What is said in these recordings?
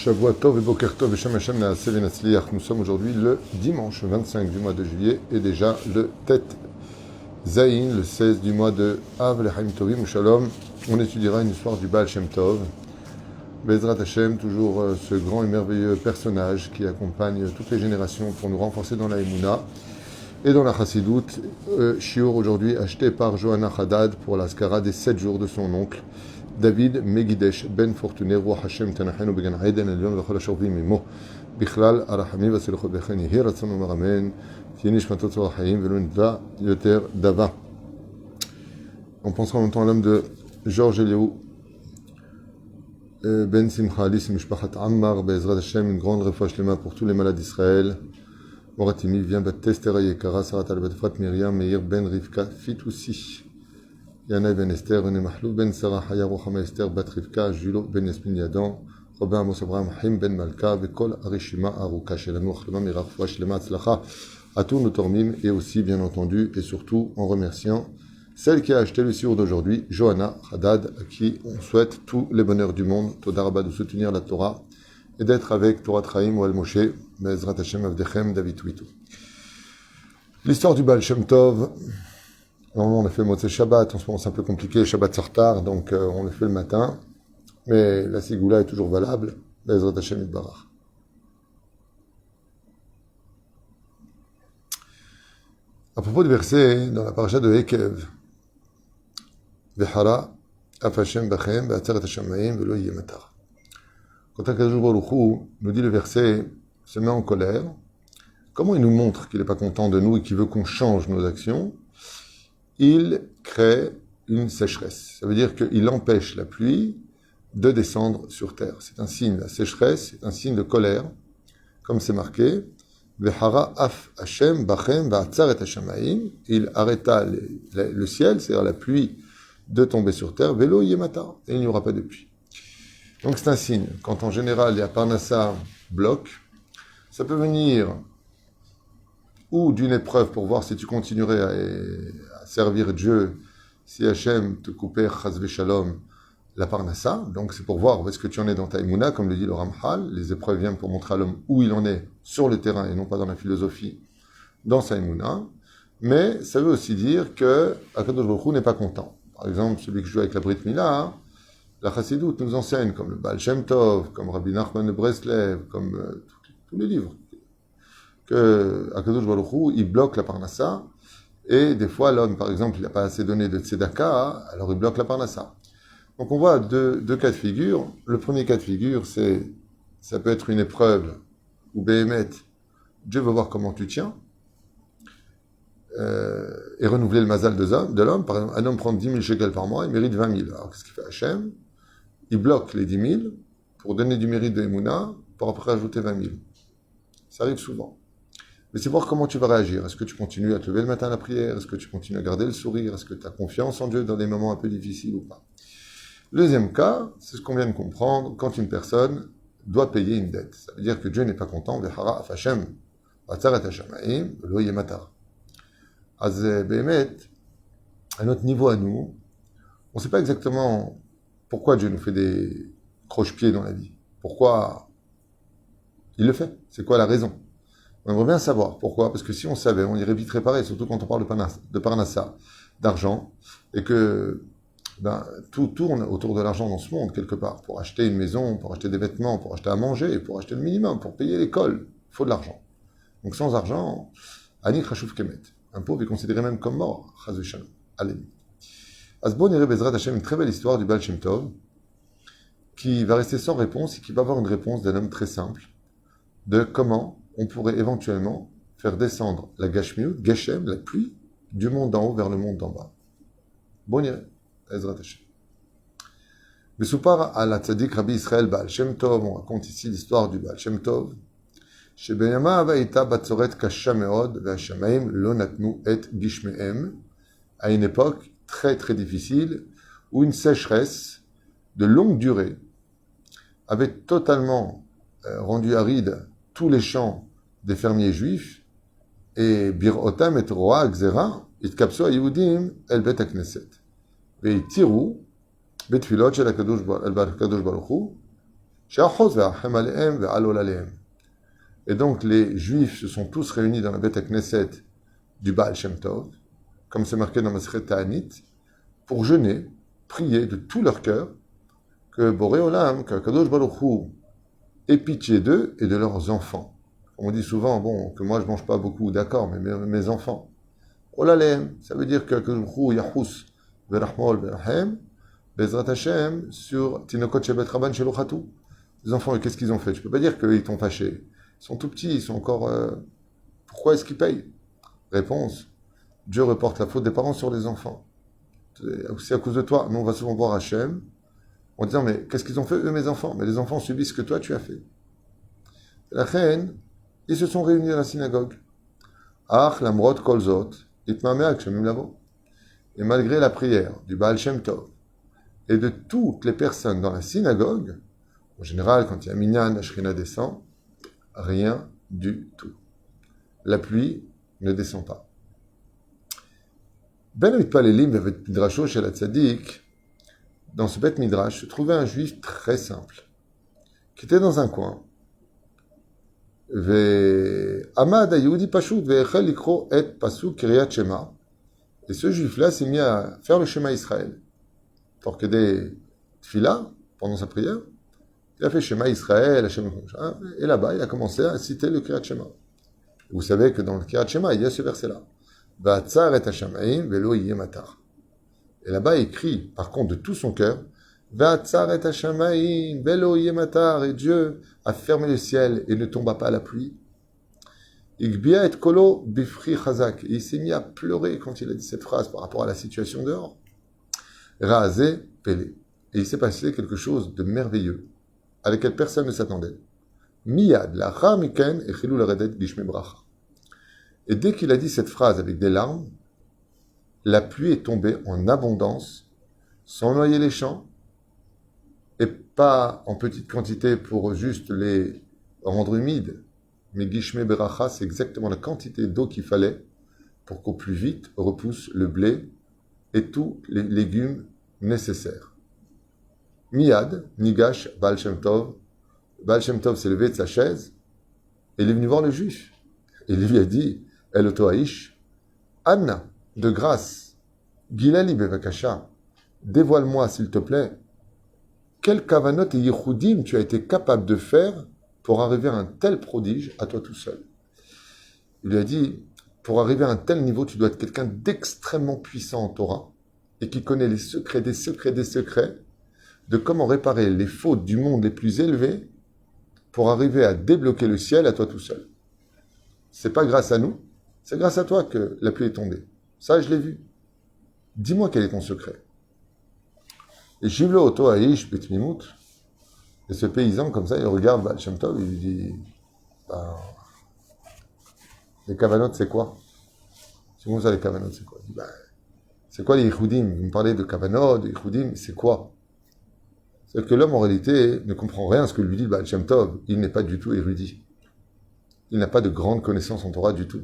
Shavua Tov et Boker Tov et Shem Hashem Naaseh Venatzliach. Nous sommes aujourd'hui le dimanche 25 du mois de juillet et déjà le Tet Zayin, le 16 du mois de Av Lechaim Tovim Shalom. On étudiera une histoire du Baal Shem Tov. Bezrat Hashem, toujours ce grand et merveilleux personnage qui accompagne toutes les générations pour nous renforcer dans la Emouna et dans la Chassidout. Shiur aujourd'hui acheté par Johanna Haddad pour la skara des 7 jours de son oncle David Megidesh Ben Fortuné, Roi Hashem Tanachenu Began Hayden Elion Vechol Hashovim Imo Bichlal Arachami Vaselichot Bechen Yehi Ratzon Omer Amen Tienish Matot Tzor Hayim Velon Va Yoter Dava. On pensera en même temps à l'homme de Georges Eliou Ben Simcha Alice Mishpachat Ammar Be'ezrat Hashem, une grande refoua shlema pour tous les malades d'Israël. Moratimi vient Batestera Yekara Sarat al-Batfrat Myriam Meir Ben Rivka Fitoussi Yana ben Esther, René Mahlou, ben Sarah, Haya Rochama Esther, Bat Rivka, Julo ben Yasmin Yadan, Robin Amos Abraham, Haim ben Malka, Vekol Arishima Aruka, Shelanu Achlema Mirach, Shlema Tzlacha, à tous nos tormim, et aussi, bien entendu, et surtout, en remerciant celle qui a acheté le siur d'aujourd'hui, Johanna Haddad, à qui on souhaite tous les bonheurs du monde, Todarabah, de soutenir la Torah, et d'être avec Torah Traim ou Al-Moshe, Bezrat Hashem Avdechem, David Witou. L'histoire du Baal Shem Tov. Normalement, on a fait le Motzei Shabbat. En ce moment, c'est un peu compliqué. Le Shabbat sort tard, donc on le fait le matin. Mais la Ségoula est toujours valable. Bezrat Hashem Yitbarach. À propos du verset dans la paracha de Ekev, Vehara, Af Hashem Bachem, Ve'atzeret Hashamayim, Ve'lo Yeh Matar. Quand Akadosh Baruch Hu nous dit le verset, se met en colère, comment il nous montre qu'il n'est pas content de nous et qu'il veut qu'on change nos actions? Il crée une sécheresse. Ça veut dire qu'il empêche la pluie de descendre sur terre. C'est un signe, la sécheresse, c'est un signe de colère, comme c'est marqué. Vehara af Hashem bachem va'atzaret hashamayim. Il arrêta le ciel, c'est-à-dire la pluie, de tomber sur terre. Velo yemata, et il n'y aura pas de pluie. Donc c'est un signe. Quand en général, il y a Parnassa bloc, ça peut venir ou d'une épreuve pour voir si tu continuerais à servir Dieu, si Hachem te coupait chas v'shalom la parnassa. Donc c'est pour voir où est-ce que tu en es dans ta Emouna, comme le dit le Ramchal. Les épreuves viennent pour montrer à l'homme où il en est sur le terrain et non pas dans la philosophie, dans sa Emouna. Mais ça veut aussi dire que Akadosh Baruch Hu n'est pas content. Par exemple, celui qui joue avec la Brit Mila, la Chassidout nous enseigne, comme le Baal Shem Tov, comme Rabbi Nachman de Breslev, comme tous les livres, que Akadosh Baruch Hu, il bloque la parnassa, et des fois l'homme, par exemple, il n'a pas assez donné de tzedaka, alors il bloque la parnassa. Donc on voit deux cas de figure. Le premier cas de figure, ça peut être une épreuve où Béhémet, Dieu veut voir comment tu tiens, et renouveler le mazal de l'homme. Par exemple, un homme prend 10 000 shekels par mois, il mérite 20 000. Alors qu'est-ce qu'il fait Hachem? Il bloque les 10 000 pour donner du mérite de Emouna, pour après ajouter 20 000. Ça arrive souvent. Mais c'est voir comment tu vas réagir. Est-ce que tu continues à te lever le matin à la prière? Est-ce que tu continues à garder le sourire? Est-ce que tu as confiance en Dieu dans des moments un peu difficiles ou pas? Le deuxième cas, c'est ce qu'on vient de comprendre, quand une personne doit payer une dette. Ça veut dire que Dieu n'est pas content. Vehara af Hashem, va'atzaret hashamayim, velo yeh matar. Az behemet, à notre niveau à nous, on ne sait pas exactement pourquoi Dieu nous fait des croche-pieds dans la vie. Pourquoi il le fait? C'est quoi la raison? On aimerait bien savoir pourquoi, parce que si on savait, on irait vite réparer, surtout quand on parle de parnassa, d'argent, et que tout tourne autour de l'argent dans ce monde, quelque part, pour acheter une maison, pour acheter des vêtements, pour acheter à manger, pour acheter le minimum, pour payer l'école, il faut de l'argent. Donc sans argent, Ani Khashouf Kemet, un pauvre est considéré même comme mort, Chaz v'shalom, allez. Asbon irait Bezrat Hashem, une très belle histoire du Baal Shem Tov, qui va rester sans réponse et qui va avoir une réponse d'un homme très simple, de comment on pourrait éventuellement faire descendre la Gashmiut, Geshem, la pluie, du monde d'en haut vers le monde d'en bas. Bon, Ezrat Hashem. Besupar à la tzaddik Rabbi Israël Baal Shem Tov, on raconte ici l'histoire du Baal Shem Tov. Shebeyama avaita batzoret kasha meod, ve'hashamayim lo natnu et gishmehem, à une époque très très difficile, où une sécheresse de longue durée avait totalement rendu aride tous les champs des fermiers juifs, et Birotam et Roa Gzera, itkapso Yehudim el Bet HaKnesset. Veitiru, Betfilot shel HaKadosh Baruch Hu, Et donc les Juifs se sont tous réunis dans la Beth Knesset du Baal Shem Tov, comme c'est marqué dans Masechet Ta'anit, pour jeûner, prier de tout leur cœur que Boré Olam, que Kadosh Baruch Hu ait pitié d'eux et de leurs enfants. On dit souvent, bon, que moi je mange pas beaucoup, d'accord, mais mes enfants. Olalem, ça veut dire que Kadosh Baruch Hu Yahus Verachmol Verahem, Bezrat Hashem sur Tinokot Shebet Rabban Shelochatu. Les enfants, qu'est-ce qu'ils ont fait? Je peux pas dire qu'ils t'ont fâché. Ils sont tout petits, ils sont encore... Pourquoi est-ce qu'ils payent? Réponse, Dieu reporte la faute des parents sur les enfants. C'est à cause de toi. Nous, on va souvent voir Hachem en disant, mais qu'est-ce qu'ils ont fait, eux, mes enfants? Mais les enfants subissent ce que toi, tu as fait. La reine, ils se sont réunis à la synagogue. Ach, lamrot kolzot, itmameak shemim lavo. Et malgré la prière du Baal Shem Tov et de toutes les personnes dans la synagogue, en général, quand il y a minyan, la shrina descend, rien du tout. La pluie ne descend pas. Ben Mitpalelim Bevet Midrasho chez la Tzadik, dans ce Bet Midrash, se trouvait un juif très simple, qui était dans un coin. Amad Ayudi Pashut Ve'echel Likro Et Pasuk Kiryat Shema. Et ce juif-là s'est mis à faire le Shema Israël. Pour que des tfilas, pendant sa prière, il a fait Shema Israël, Hashem, et là-bas, il a commencé à citer le Kiryat Shema. Vous savez que dans le Kiryat Shema, il y a ce verset-là. Va'atzar et Hashamayim velo yematar. Et là-bas, il crie, par contre, de tout son cœur, Va'atzar et Hashamayim velo yematar. Et Dieu a fermé le ciel et ne tomba pas la pluie. Igbia et kolo bifri chazak. Et il s'est mis à pleurer quand il a dit cette phrase par rapport à la situation dehors. Raazé pelé. Et il s'est passé quelque chose de merveilleux, à laquelle personne ne s'attendait. Miyad lacha miken echilu laredet gishme bracha. Et dès qu'il a dit cette phrase avec des larmes, la pluie est tombée en abondance, sans noyer les champs, et pas en petite quantité pour juste les rendre humides. Mais gishme bracha, c'est exactement la quantité d'eau qu'il fallait pour qu'au plus vite repousse le blé et tous les légumes nécessaires. Miyad, Nigash, Baal Shem Tov. Baal Shem Tov s'est levé de sa chaise et il est venu voir le juif. Et il lui a dit, El Otoaïch, Anna, de grâce, Gilali Bevakasha, dévoile-moi s'il te plaît, quel kavanot et yichudim tu as été capable de faire pour arriver à un tel prodige à toi tout seul. Il lui a dit, pour arriver à un tel niveau, tu dois être quelqu'un d'extrêmement puissant en Torah et qui connaît les secrets des secrets des secrets de comment réparer les fautes du monde les plus élevés pour arriver à débloquer le ciel à toi tout seul. C'est pas grâce à nous, c'est grâce à toi que la pluie est tombée. Ça, je l'ai vu. Dis-moi quel est ton secret. Et Shivlo Oto Aish Betmimut, et ce paysan, comme ça, il regarde Baal Shem Tov, il lui dit, les kavanotes, c'est quoi? C'est comme ça, les kavanotes, c'est quoi? Il dit, c'est quoi les yichudim? Vous me parlez de kavanotes, de yichudim, c'est quoi? C'est que l'homme, en réalité, ne comprend rien à ce que lui dit le Baal Shem Tov. Il n'est pas du tout érudit. Il n'a pas de grande connaissance en Torah du tout.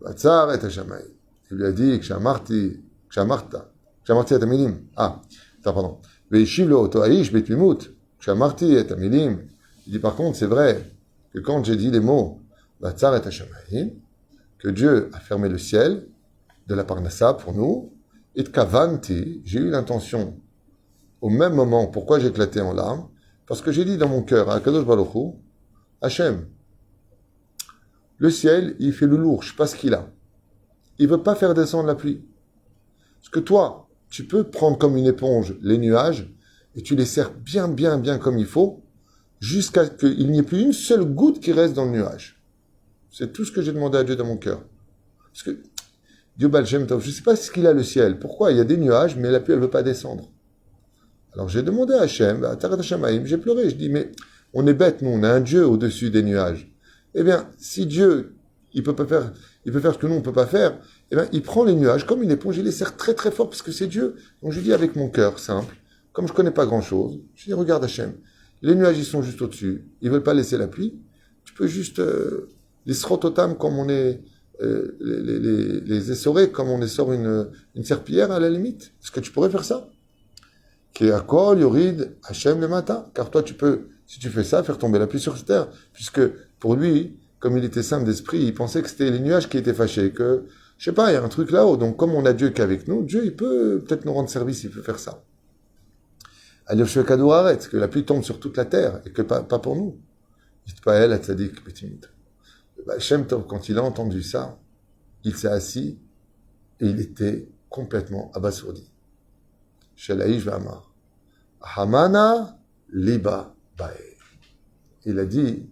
Vatsar et Hashamay. Il lui a dit, Kshamarta et Amilim. Pardon. Veishiv lo oto aish betmimut. Kshamarti et Amilim. Il dit, par contre, c'est vrai que quand j'ai dit les mots, Vatsar et Hashamay, que Dieu a fermé le ciel de la Parnassa pour nous, et Kavanti, j'ai eu l'intention, au même moment, pourquoi j'ai éclaté en larmes? Parce que j'ai dit dans mon cœur à Kadosh Baruch Hu, Hachem, le ciel, il fait le lourd, je sais pas ce qu'il a. Il veut pas faire descendre la pluie. Parce que toi, tu peux prendre comme une éponge les nuages et tu les serres bien, bien, bien comme il faut, jusqu'à ce qu'il n'y ait plus une seule goutte qui reste dans le nuage. C'est tout ce que j'ai demandé à Dieu dans mon cœur. Parce que Dieu Baal Shem Tov, je ne sais pas ce qu'il a le ciel. Pourquoi? Il y a des nuages, mais la pluie, elle ne veut pas descendre. Alors j'ai demandé à Hachem, à Tarat Hashamayim, j'ai pleuré, je dis, mais on est bête, nous, on a un Dieu au-dessus des nuages. Eh bien, si Dieu, il peut faire ce que nous, on ne peut pas faire, eh bien, il prend les nuages comme une éponge, il les serre très très fort parce que c'est Dieu. Donc je dis avec mon cœur simple, comme je ne connais pas grand-chose, je dis, regarde Hachem, les nuages, ils sont juste au-dessus, ils ne veulent pas laisser la pluie, tu peux juste les srototam comme on est, les essorer comme on essore une serpillière à la limite. Est-ce que tu pourrais faire ça? Qui est à Kol Yorid Hachem le matin. Car toi, tu peux, si tu fais ça, faire tomber la pluie sur cette terre. Puisque pour lui, comme il était simple d'esprit, il pensait que c'était les nuages qui étaient fâchés. Que, je sais pas, il y a un truc là-haut. Donc, comme on a Dieu qu'avec nous, Dieu, il peut peut-être nous rendre service, il peut faire ça. Allez, je fais que la pluie tombe sur toute la terre et que pas pour nous. Yitpael Atzadik Betimut. Shem Tov, quand il a entendu ça, il s'est assis et il était complètement abasourdi. Shelaïsh Vamar. Hamana Liba Bae. Il a dit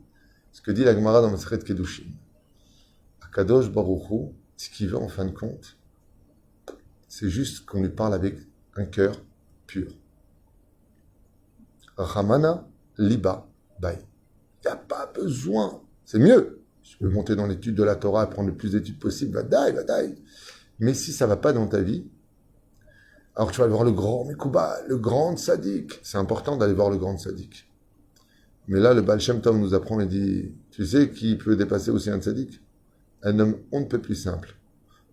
ce que dit la Gemara dans Masechet Kedushin. Akadosh Baruch Hu, ce qu'il veut en fin de compte, c'est juste qu'on lui parle avec un cœur pur. Hamana Liba Bae. Il n'y a pas besoin. C'est mieux. Je peux monter dans l'étude de la Torah, prendre le plus d'études possible, vadaï. Mais si ça ne va pas dans ta vie, alors tu vas aller voir le grand Mekouba, le grand Sadique. C'est important d'aller voir le grand Sadique. Mais là, le Baal Shem Tov nous apprend et dit, tu sais qui peut dépasser aussi un Sadique? Un homme on ne peut plus simple,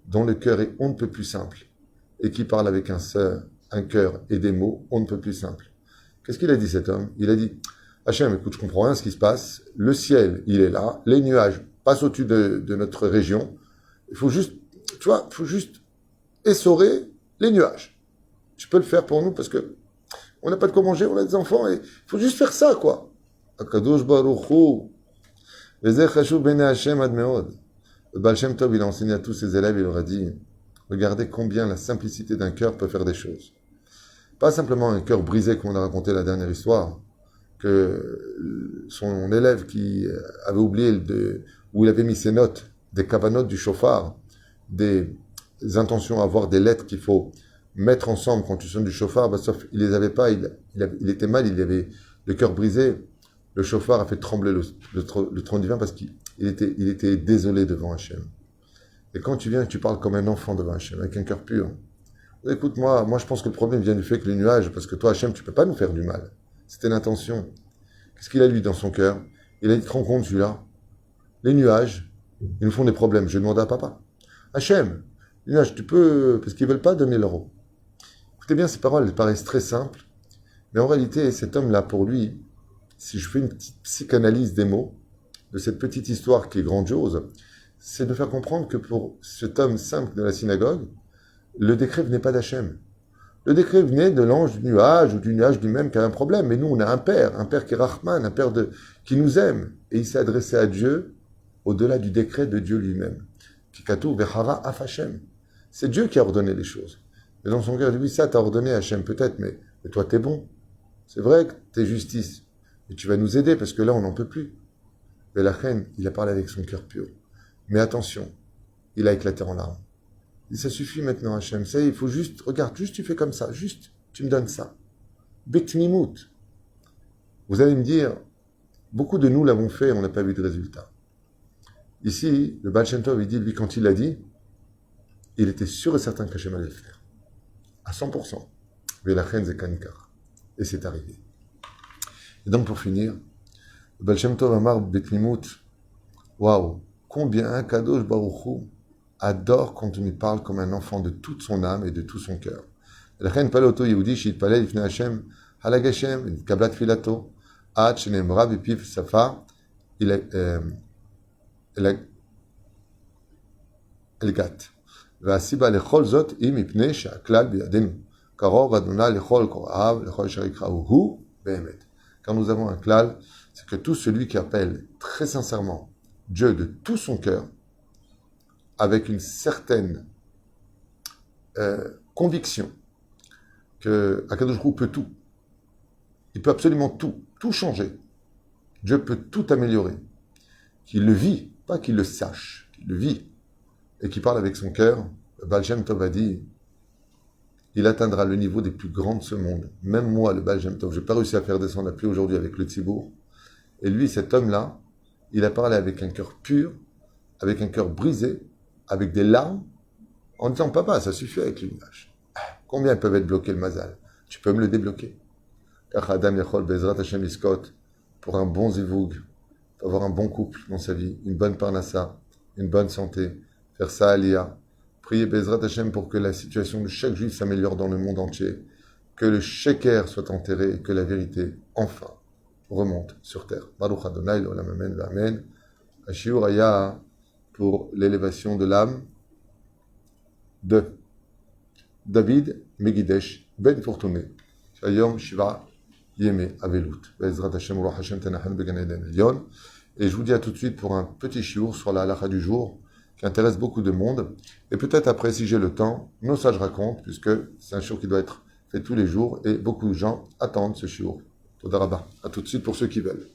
dont le cœur est on ne peut plus simple, et qui parle avec un cœur et des mots on ne peut plus simple. Qu'est-ce qu'il a dit cet homme? Il a dit, Hachem, écoute, je comprends rien ce qui se passe. Le ciel, il est là. Les nuages passent au-dessus de notre région. Il faut juste, tu vois, il faut juste essorer les nuages. Tu peux le faire pour nous parce que on n'a pas de quoi manger, on a des enfants et il faut juste faire ça, quoi. Akadosh Baruch Hu. Vezeh chashuv b'nei Hashem ad meod. Le Baal Shem Tov, il a enseigné à tous ses élèves, il leur a dit, regardez combien la simplicité d'un cœur peut faire des choses. Pas simplement un cœur brisé, comme on a raconté la dernière histoire, que son élève qui avait oublié où il avait mis ses notes, des cavanotes du chauffard, des intentions à avoir des lettres qu'il faut mettre ensemble quand tu sonnes du chauffard, bah, sauf il les avait pas, il était mal, il avait le cœur brisé, le chauffard a fait trembler le trône divin parce qu'il était désolé devant Hachem. Et quand tu viens et tu parles comme un enfant devant Hachem, avec un cœur pur, écoute, moi je pense que le problème vient du fait que les nuages, parce que toi Hachem, tu peux pas nous faire du mal. C'était l'intention. Qu'est-ce qu'il a lui dans son cœur? Il a dit, te rends compte celui-là? Les nuages, ils nous font des problèmes. Je demande à papa. Hachem, les nuages, tu peux, parce qu'ils veulent pas donner l'euro. Écoutez bien, ces paroles, elles paraissent très simples, mais en réalité, cet homme-là, pour lui, si je fais une petite psychanalyse des mots, de cette petite histoire qui est grandiose, c'est de faire comprendre que pour cet homme simple de la synagogue, le décret venait pas d'Hachem. Le décret venait de l'ange du nuage ou du nuage lui-même qui a un problème. Mais nous, on a un père qui est Rahman, un père qui nous aime. Et il s'est adressé à Dieu au-delà du décret de Dieu lui-même. Kikatu vechara af Hashem. C'est Dieu qui a ordonné les choses. Mais dans son cœur, il dit, oui, ça t'as ordonné Hachem peut-être, mais toi t'es bon. C'est vrai que t'es justice. Et tu vas nous aider parce que là, on n'en peut plus. Mais la reine, il a parlé avec son cœur pur. Mais attention, il a éclaté en larmes. Il dit, ça suffit maintenant, Hachem. Ça, il faut juste, regarde, juste tu fais comme ça. Juste, tu me donnes ça. Betnimut. Vous allez me dire, beaucoup de nous l'avons fait et on n'a pas vu de résultat. Ici, le Baal Shem Tov, il dit, lui, quand il l'a dit, il était sûr et certain qu'Hachem allait le faire. À 100%. Mais la reine, c'est Kanikar. Et c'est arrivé. Et donc, pour finir, le Baal Shem Tov Amar Betnimut. Waouh! Combien Kadosh Baruch Hu adore quand on lui parle comme un enfant de toute son âme et de tout son cœur. לכן פלא אותו יהודי שהתפלל לפני השם, הלג השם, ונתקבלה תפילתו, עד שנאמרה בפיו שפה אלגת. והסיבה לכל זאת היא מפני שהכלל בידינו. קרוב אדוני לכל קוראיו, לכל אשר יקראו הוא באמת. Quand nous avons un klal, c'est que tout celui qui appelle très sincèrement Dieu de tout son cœur, avec une certaine conviction que Akadosh Hu peut tout. Il peut absolument tout changer. Dieu peut tout améliorer. Qu'il le vit, pas qu'il le sache, qu'il le vit, et qu'il parle avec son cœur. Le Baal Shem Tov a dit, il atteindra le niveau des plus grands de ce monde. Même moi, le Baal Shem Tov, je n'ai pas réussi à faire descendre la pluie aujourd'hui avec le Tzibour. Et lui, cet homme-là, il a parlé avec un cœur pur, avec un cœur brisé, avec des larmes, en disant, papa, ça suffit avec les nuages. Combien peuvent être bloqués le mazal? Tu peux me le débloquer. Car Adam Yachol Bezrat Hashem Iskot, pour un bon zivoug, pour avoir un bon couple dans sa vie, une bonne parnassa, une bonne santé, faire ça aliyah, prier Bezrat Hashem pour que la situation de chaque juif s'améliore dans le monde entier, que le sheker soit enterré et que la vérité, enfin, remonte sur terre. Baruch Adonai, l'olam amen, v'amen. Hashiur Aya pour l'élévation de l'âme de David Megidesh Ben Fortuné. Shayom Shiva Yeme Avelut. Bezrat Hashem Ruach Hashem Tenachen Began Eden Elyon. Et je vous dis à tout de suite pour un petit shiur sur la halakha du jour qui intéresse beaucoup de monde. Et peut-être après, si j'ai le temps, nos sages racontent, puisque c'est un shiur qui doit être fait tous les jours et beaucoup de gens attendent ce shiur. Toda Rabba. À tout de suite pour ceux qui veulent.